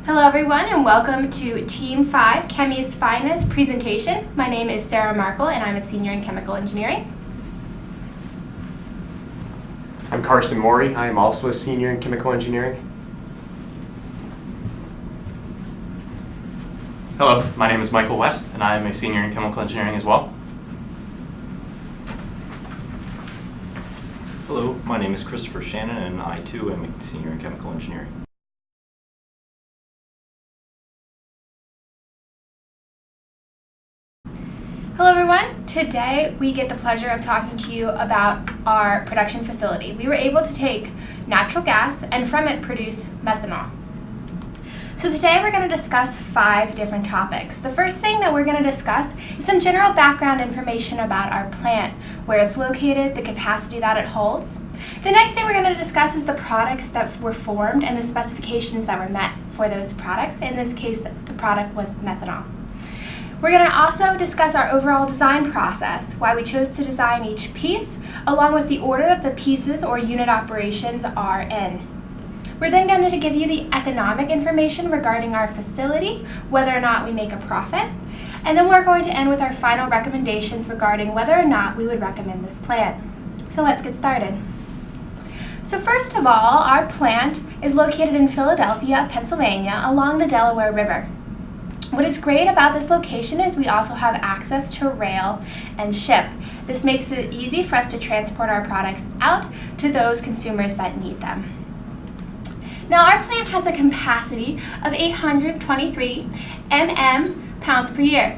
Hello everyone and welcome to Team 5 ChE's Finest presentation. My name is Sarah Markle and I'm a senior in chemical engineering. I'm Carson Morey. I am also a senior in chemical engineering. Hello, my name is Michael West and I am a senior in chemical engineering as well. Hello, my name is Christopher Shannon and I too am a senior in chemical engineering. Hello everyone. Today we get the pleasure of talking to you about our production facility. We were able to take natural gas and from it produce methanol. So today we're going to discuss 5 different topics. The first thing that we're going to discuss is some general background information about our plant, where it's located, the capacity that it holds. The next thing we're going to discuss is the products that were formed and the specifications that were met for those products. In this case, the product was methanol. We're going to also discuss our overall design process, why we chose to design each piece, along with the order that the pieces or unit operations are in. We're then going to give you the economic information regarding our facility, whether or not we make a profit, and then we're going to end with our final recommendations regarding whether or not we would recommend this plant. So let's get started. So first of all, our plant is located in Philadelphia, Pennsylvania, along the Delaware River. What is great about this location is we also have access to rail and ship. This makes it easy for us to transport our products out to those consumers that need them. Now our plant has a capacity of 823 pounds per year.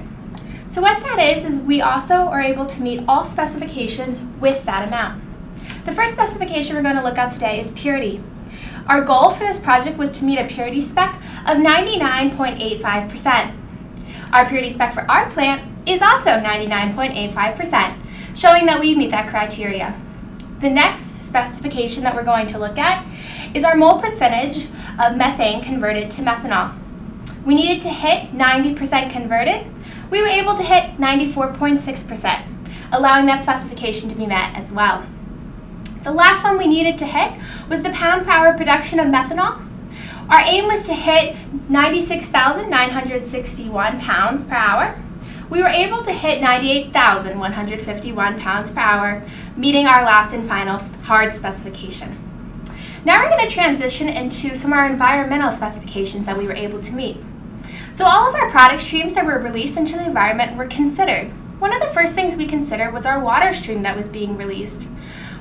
So what that is we also are able to meet all specifications with that amount. The first specification we're going to look at today is purity. Our goal for this project was to meet a purity spec of 99.85%. Our purity spec for our plant is also 99.85%, showing that we meet that criteria. The next specification that we're going to look at is our mole percentage of methane converted to methanol. We needed to hit 90% converted. We were able to hit 94.6%, allowing that specification to be met as well. The last one we needed to hit was the pound per hour production of methanol. Our aim was to hit 96,961 pounds per hour. We were able to hit 98,151 pounds per hour, meeting our last and final hard specification. Now we're going to transition into some of our environmental specifications that we were able to meet. So all of our product streams that were released into the environment were considered. One of the first things we considered was our water stream that was being released.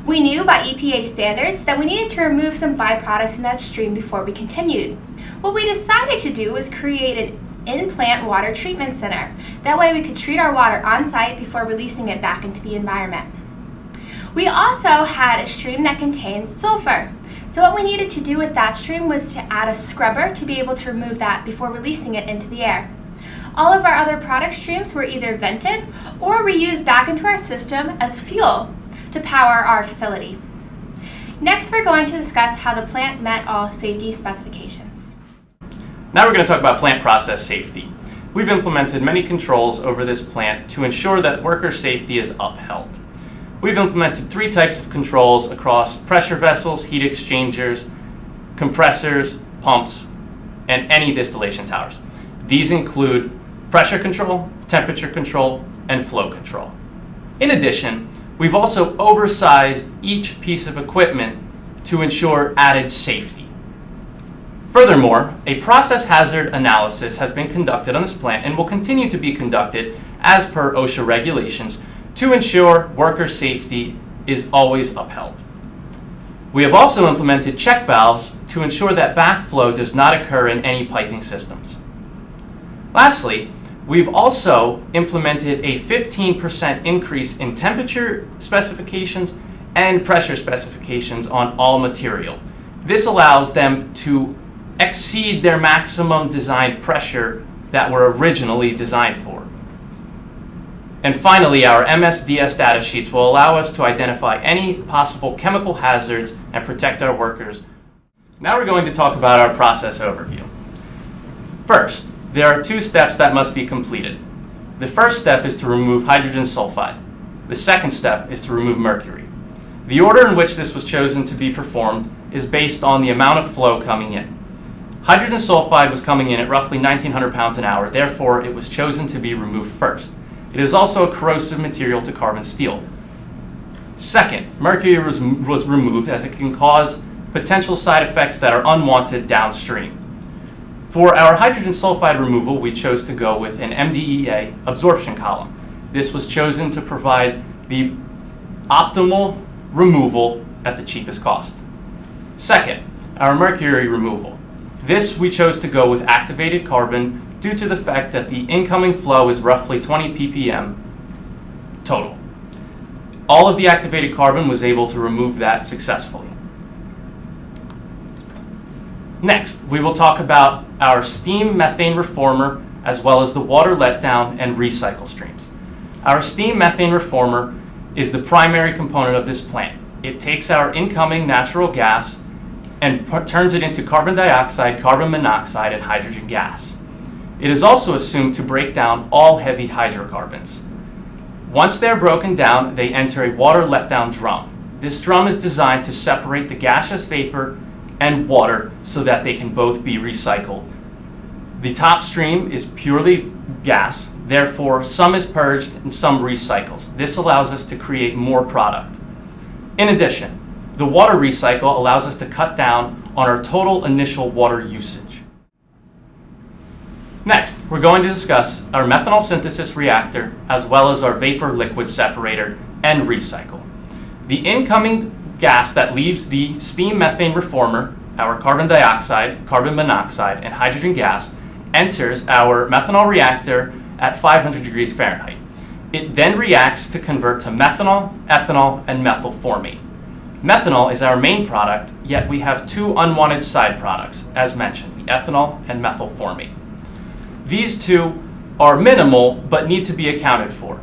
We knew by EPA standards that we needed to remove some byproducts in that stream before we continued. What we decided to do was create an in-plant water treatment center. That way we could treat our water on site before releasing it back into the environment. We also had a stream that contains sulfur. So what we needed to do with that stream was to add a scrubber to be able to remove that before releasing it into the air. All of our other product streams were either vented or reused back into our system as fuel to power our facility. Next, we're going to discuss how the plant met all safety specifications. Now we're going to talk about plant process safety. We've implemented many controls over this plant to ensure that worker safety is upheld. We've implemented 3 types of controls across pressure vessels, heat exchangers, compressors, pumps, and any distillation towers. These include pressure control, temperature control, and flow control. In addition, we've also oversized each piece of equipment to ensure added safety. Furthermore, a process hazard analysis has been conducted on this plant and will continue to be conducted as per OSHA regulations to ensure worker safety is always upheld. We have also implemented check valves to ensure that backflow does not occur in any piping systems. Lastly, we've also implemented a 15% increase in temperature specifications and pressure specifications on all material. This allows them to exceed their maximum designed pressure that were originally designed for. And finally, our MSDS data sheets will allow us to identify any possible chemical hazards and protect our workers. Now we're going to talk about our process overview. First, there are 2 steps that must be completed. The first step is to remove hydrogen sulfide. The second step is to remove mercury. The order in which this was chosen to be performed is based on the amount of flow coming in. Hydrogen sulfide was coming in at roughly 1,900 pounds an hour, therefore it was chosen to be removed first. It is also a corrosive material to carbon steel. Second, mercury was removed as it can cause potential side effects that are unwanted downstream. For our hydrogen sulfide removal, we chose to go with an MDEA absorption column. This was chosen to provide the optimal removal at the cheapest cost. Second, our mercury removal. This we chose to go with activated carbon due to the fact that the incoming flow is roughly 20 ppm total. All of the activated carbon was able to remove that successfully. Next, we will talk about our steam methane reformer as well as the water letdown and recycle streams. Our steam methane reformer is the primary component of this plant. It takes our incoming natural gas and turns it into carbon dioxide, carbon monoxide, and hydrogen gas. It is also assumed to break down all heavy hydrocarbons. Once they're broken down, they enter a water letdown drum. This drum is designed to separate the gaseous vapor and water so that they can both be recycled. The top stream is purely gas, therefore some is purged and some recycles. This allows us to create more product. In addition, the water recycle allows us to cut down on our total initial water usage. Next, we're going to discuss our methanol synthesis reactor as well as our vapor liquid separator and recycle. The incoming gas that leaves the steam methane reformer, our carbon dioxide, carbon monoxide, and hydrogen gas, enters our methanol reactor at 500 degrees Fahrenheit. It then reacts to convert to methanol, ethanol, and methyl formate. Methanol is our main product, yet we have two unwanted side products, as mentioned, the ethanol and methyl formate. These two are minimal, but need to be accounted for.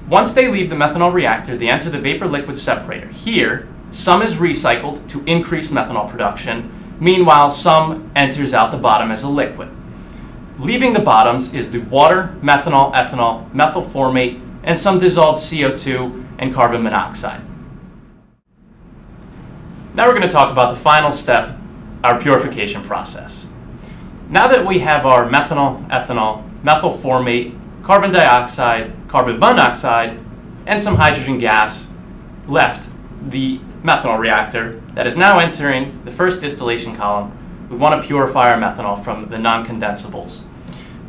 Once they leave the methanol reactor, they enter the vapor liquid separator. Here, some is recycled to increase methanol production. Meanwhile, some enters out the bottom as a liquid. Leaving the bottoms is the water, methanol, ethanol, methyl formate, and some dissolved CO2 and carbon monoxide. Now we're going to talk about the final step, our purification process. Now that we have our methanol, ethanol, methyl formate, carbon dioxide, carbon monoxide, and some hydrogen gas left the methanol reactor that is now entering the first distillation column, we want to purify our methanol from the non-condensables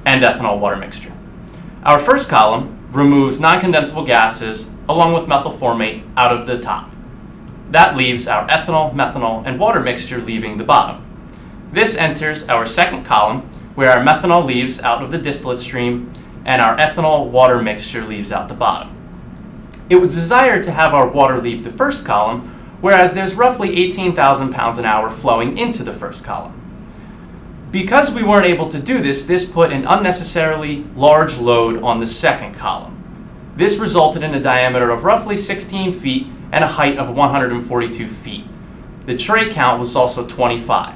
and ethanol water mixture. Our first column removes non-condensable gases along with methyl formate out of the top. That leaves our ethanol, methanol, and water mixture leaving the bottom. This enters our second column, where our methanol leaves out of the distillate stream and our ethanol water mixture leaves out the bottom. It was desired to have our water leave the first column, whereas there's roughly 18,000 pounds an hour flowing into the first column. Because we weren't able to do this, this put an unnecessarily large load on the second column. This resulted in a diameter of roughly 16 feet and a height of 142 feet. The tray count was also 25.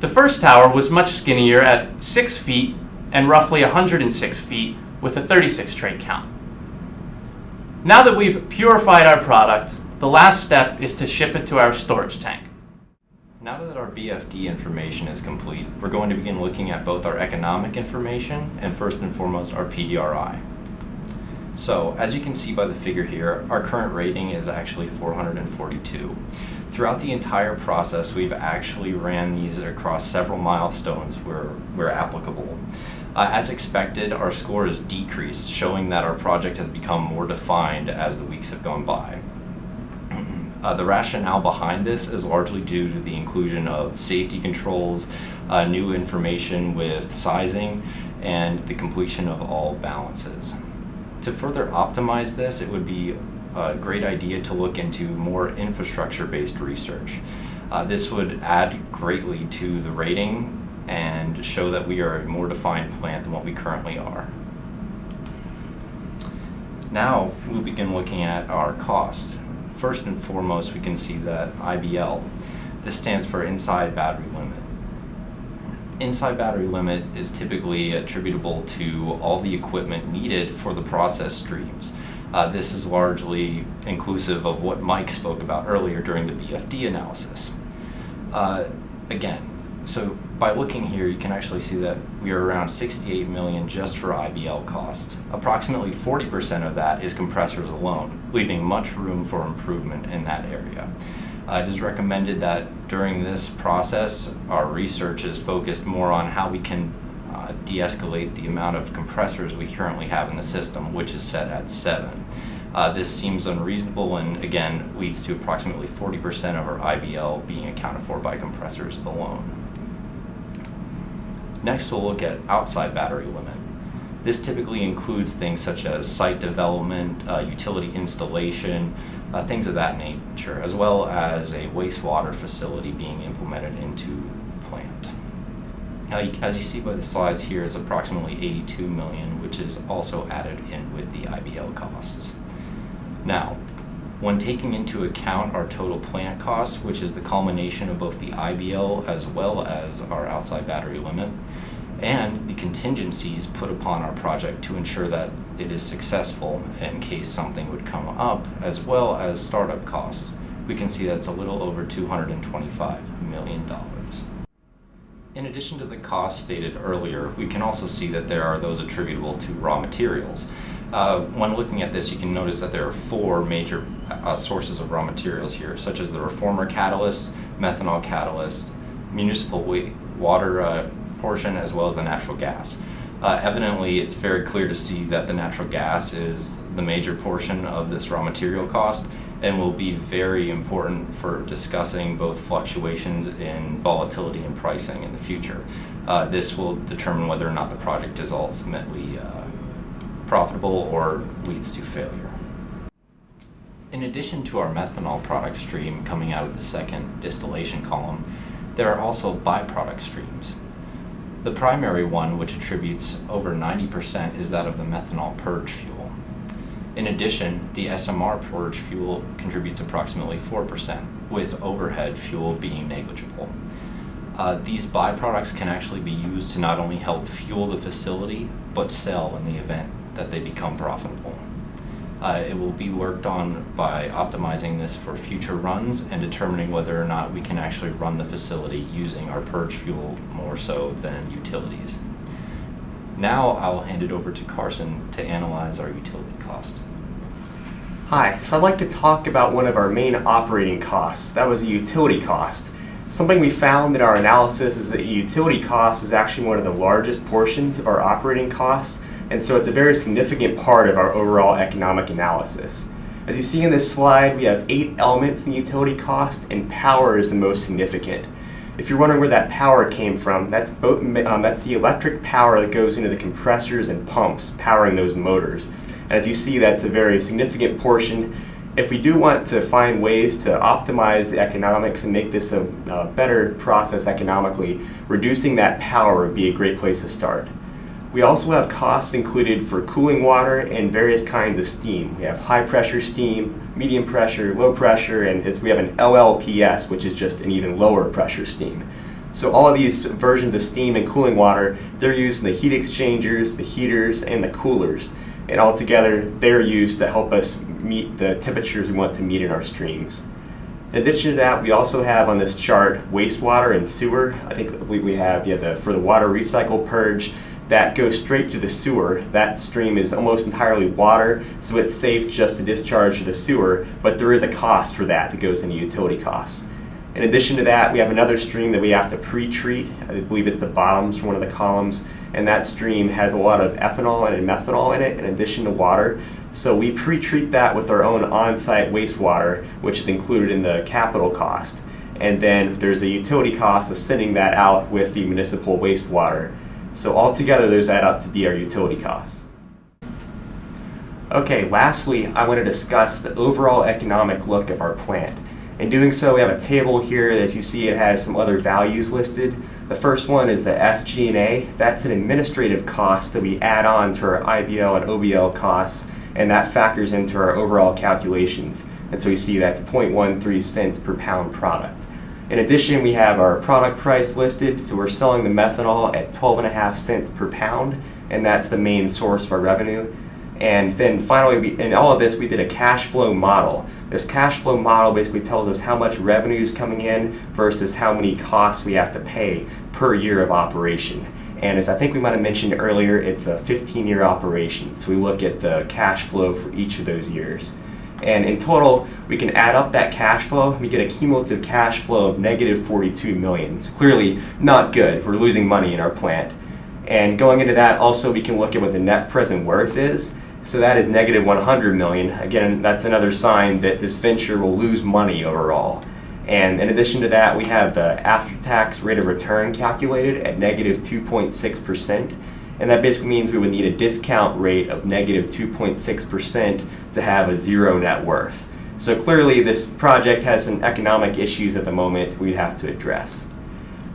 The first tower was much skinnier at 6 feet and roughly 106 feet with a 36 tray count. Now that we've purified our product, the last step is to ship it to our storage tank. Now that our BFD information is complete, we're going to begin looking at both our economic information and first and foremost our PDRI. So, as you can see by the figure here, our current rating is actually 442. Throughout the entire process, we've actually ran these across several milestones where applicable. As expected, our score has decreased, showing that our project has become more defined as the weeks have gone by. The rationale behind this is largely due to the inclusion of safety controls, new information with sizing, and the completion of all balances. To further optimize this, it would be a great idea to look into more infrastructure-based research. This would add greatly to the rating and show that we are a more defined plant than what we currently are. Now we'll begin looking at our costs. First and foremost, we can see that IBL, this stands for Inside Battery Limit. Inside battery limit is typically attributable to all the equipment needed for the process streams. This is largely inclusive of what Mike spoke about earlier during the BFD analysis. Again, So by looking here, you can actually see that we are around 68 million just for IBL costs. Approximately 40% of that is compressors alone, leaving much room for improvement in that area. It is recommended that during this process, our research is focused more on how we can de-escalate the amount of compressors we currently have in the system, which is set at 7. This seems unreasonable and again leads to approximately 40% of our IBL being accounted for by compressors alone. Next, we'll look at outside battery limit. This typically includes things such as site development, utility installation, things of that nature, as well as a wastewater facility being implemented into the plant. As you see by the slides here, is approximately 82 million, which is also added in with the IBL costs. Now, when taking into account our total plant cost, which is the culmination of both the IBL as well as our outside battery limit, and the contingencies put upon our project to ensure that it is successful in case something would come up, as well as startup costs, we can see that's a little over $225 million. In addition to the costs stated earlier, we can also see that there are those attributable to raw materials. When looking at this, you can notice that there are 4 major sources of raw materials here, such as the reformer catalyst, methanol catalyst, municipal water portion, as well as the natural gas. Evidently, it's very clear to see that the natural gas is the major portion of this raw material cost and will be very important for discussing both fluctuations in volatility and pricing in the future. This will determine whether or not the project is ultimately profitable or leads to failure. In addition to our methanol product stream coming out of the second distillation column, there are also byproduct streams. The primary one, which attributes over 90%, is that of the methanol purge fuel. In addition, the SMR purge fuel contributes approximately 4%, with overhead fuel being negligible. These byproducts can actually be used to not only help fuel the facility, but sell in the event that they become profitable. It will be worked on by optimizing this for future runs and determining whether or not we can actually run the facility using our purge fuel more so than utilities. Now I'll hand it over to Carson to analyze our utility cost. Hi, so I'd like to talk about one of our main operating costs. That was a utility cost. Something we found in our analysis is that utility cost is actually one of the largest portions of our operating costs, and so it's a very significant part of our overall economic analysis. As you see in this slide, we have 8 elements in the utility cost, and power is the most significant. If you're wondering where that power came from, that's the electric power that goes into the compressors and pumps powering those motors. And as you see, that's a very significant portion. If we do want to find ways to optimize the economics and make this a better process economically, reducing that power would be a great place to start. We also have costs included for cooling water and various kinds of steam. We have high pressure steam, medium pressure, low pressure, and we have an LLPS, which is just an even lower pressure steam. So all of these versions of steam and cooling water, they're used in the heat exchangers, the heaters, and the coolers. And altogether, they're used to help us meet the temperatures we want to meet in our streams. In addition to that, we also have on this chart wastewater and sewer. I think we have for the water recycle purge, that goes straight to the sewer. That stream is almost entirely water, so it's safe just to discharge to the sewer, but there is a cost for that goes into utility costs. In addition to that, we have another stream that we have to pre-treat. I believe it's the bottoms for one of the columns, and that stream has a lot of ethanol and methanol in it in addition to water. So we pre-treat that with our own on-site wastewater, which is included in the capital cost. And then there's a utility cost of sending that out with the municipal wastewater. So altogether, those add up to be our utility costs. Okay, lastly, I want to discuss the overall economic look of our plant. In doing so, we have a table here. As you see, it has some other values listed. The first one is the SG&A. That's an administrative cost that we add on to our IBL and OBL costs, and that factors into our overall calculations. And so we see that's 0.13 cents per pound product. In addition, we have our product price listed, so we're selling the methanol at 12.5 cents per pound, and that's the main source of our revenue. And then finally, in all of this, we did a cash flow model. This cash flow model basically tells us how much revenue is coming in versus how many costs we have to pay per year of operation. And as I think we might have mentioned earlier, it's a 15-year operation. So we look at the cash flow for each of those years. And in total, we can add up that cash flow. We get a cumulative cash flow of negative 42 million. So clearly not good. We're losing money in our plant. And going into that, also we can look at what the net present worth is. So that is negative 100 million. Again, that's another sign that this venture will lose money overall. And in addition to that, we have the after-tax rate of return calculated at negative 2.6%. And that basically means we would need a discount rate of negative 2.6% to have a zero net worth. So clearly this project has some economic issues at the moment we'd have to address.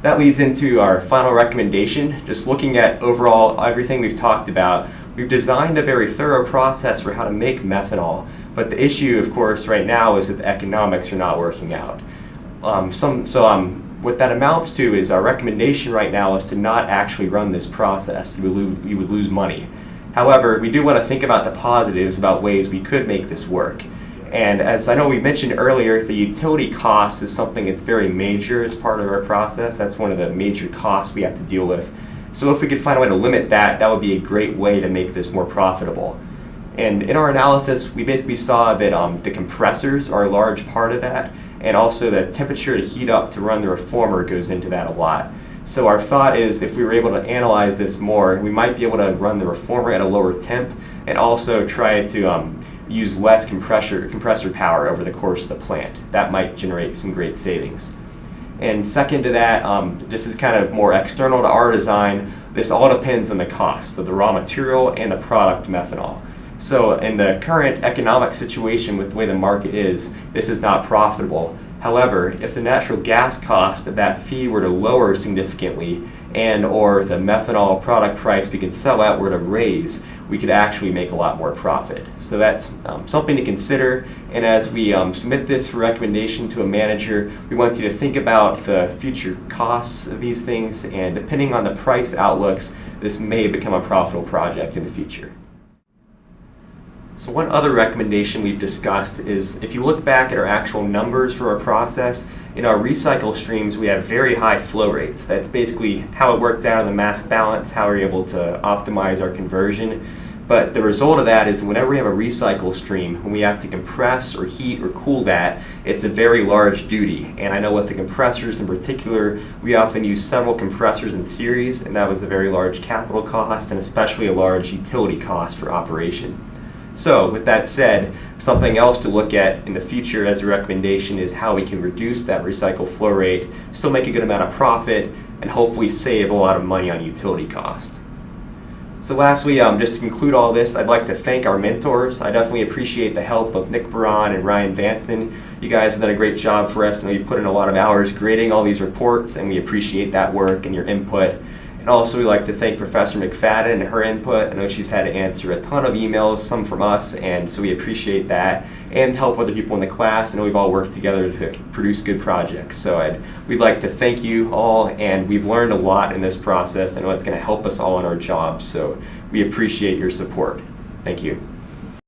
That leads into our final recommendation. Just looking at overall everything we've talked about, we've designed a very thorough process for how to make methanol. But the issue, of course, right now is that the economics are not working out. What that amounts to is our recommendation right now is to not actually run this process. You would lose money. However, we do want to think about the positives, about ways we could make this work. And as I know we mentioned earlier, the utility cost is something that's very major as part of our process. That's one of the major costs we have to deal with. So if we could find a way to limit that, that would be a great way to make this more profitable. And in our analysis, we basically saw that the compressors are a large part of that, and also the temperature to heat up to run the reformer goes into that a lot. So our thought is if we were able to analyze this more, we might be able to run the reformer at a lower temp and also try to use less compressor power over the course of the plant. That might generate some great savings. And second to that, this is kind of more external to our design. This all depends on the cost of the raw material and the product methanol. So in the current economic situation with the way the market is, this is not profitable. However, if the natural gas cost of that feed were to lower significantly and or the methanol product price we can sell at were to raise, we could actually make a lot more profit. So that's something to consider. And as we submit this for recommendation to a manager, we want you to think about the future costs of these things, and depending on the price outlooks, this may become a profitable project in the future. So one other recommendation we've discussed is if you look back at our actual numbers for our process, in our recycle streams we have very high flow rates. That's basically how it worked out in the mass balance, how we're able to optimize our conversion. But the result of that is whenever we have a recycle stream, when we have to compress or heat or cool that, it's a very large duty. And I know with the compressors in particular, we often use several compressors in series, and that was a very large capital cost and especially a large utility cost for operation. So with that said, something else to look at in the future as a recommendation is how we can reduce that recycle flow rate, still make a good amount of profit, and hopefully save a lot of money on utility cost. So lastly, just to conclude all this, I'd like to thank our mentors. I definitely appreciate the help of Nick Baran and Ryan Vanston. You guys have done a great job for us. I know you've put in a lot of hours grading all these reports, and we appreciate that work and your input. And also we'd like to thank Professor McFadden and her input. I know she's had to answer a ton of emails, some from us, and so we appreciate that, and help other people in the class. I know we've all worked together to produce good projects. So we'd like to thank you all, and we've learned a lot in this process. I know it's going to help us all in our jobs, so we appreciate your support. Thank you.